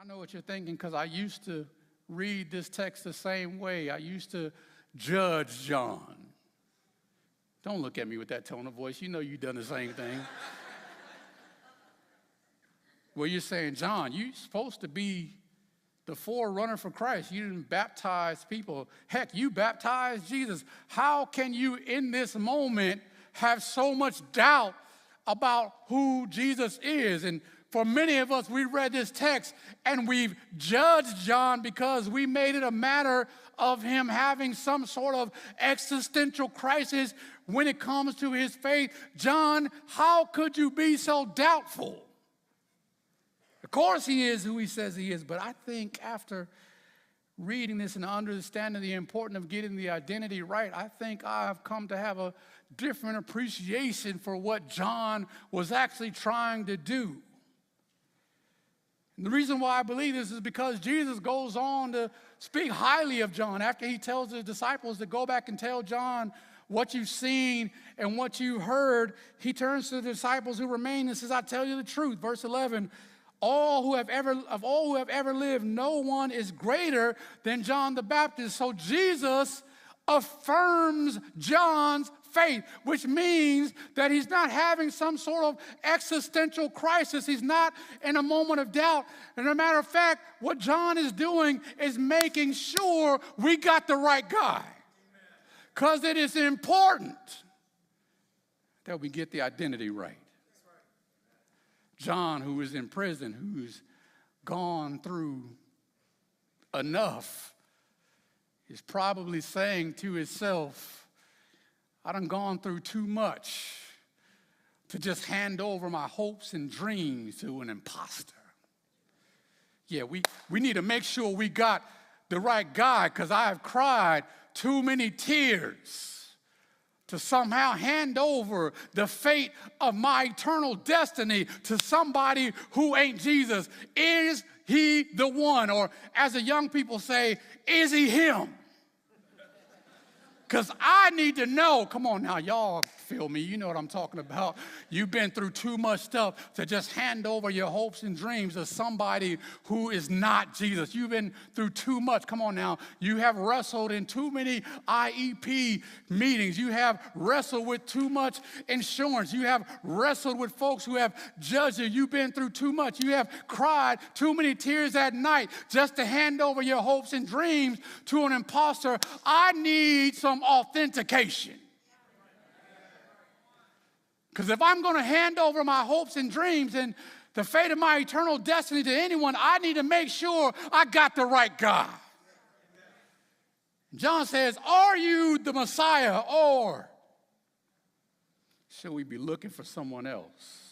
I know what you're thinking because I used to read this text the same way. I used to judge John. Don't look at me with that tone of voice. You know you've done the same thing. Well, you're saying, John, you're supposed to be the forerunner for Christ. You didn't baptize people. Heck, you baptized Jesus. How can you in this moment have so much doubt about who Jesus is? And for many of us, we read this text and we've judged John because we made it a matter of him having some sort of existential crisis when it comes to his faith. John, how could you be so doubtful? Of course he is who he says he is, but I think after reading this and understanding the importance of getting the identity right, I think I've come to have a different appreciation for what John was actually trying to do. And the reason why I believe this is because Jesus goes on to speak highly of John. After he tells his disciples to go back and tell John what you've seen and what you heard, he turns to the disciples who remain and says, I tell you the truth. Verse 11, all who have ever lived, no one is greater than John the Baptist. So Jesus affirms John's faith, which means that he's not having some sort of existential crisis. He's not in a moment of doubt. And as a matter of fact, what John is doing is making sure we got the right guy. Because it is important that we get the identity right. John, who is in prison, who's gone through enough, is probably saying to himself, I done gone through too much to just hand over my hopes and dreams to an imposter. Yeah, we need to make sure we got the right guy because I have cried too many tears to somehow hand over the fate of my eternal destiny to somebody who ain't Jesus. Is he the one? Or as the young people say, is he him? Because I need to know, come on now, y'all feel me, you know what I'm talking about. You've been through too much stuff to just hand over your hopes and dreams to somebody who is not Jesus. You've been through too much, come on now. You have wrestled in too many IEP meetings. You have wrestled with too much insurance. You have wrestled with folks who have judged you. You've been through too much. You have cried too many tears at night just to hand over your hopes and dreams to an imposter. I need some authentication. Because if I'm going to hand over my hopes and dreams and the fate of my eternal destiny to anyone, I need to make sure I got the right guy. John says, are you the Messiah, or should we be looking for someone else?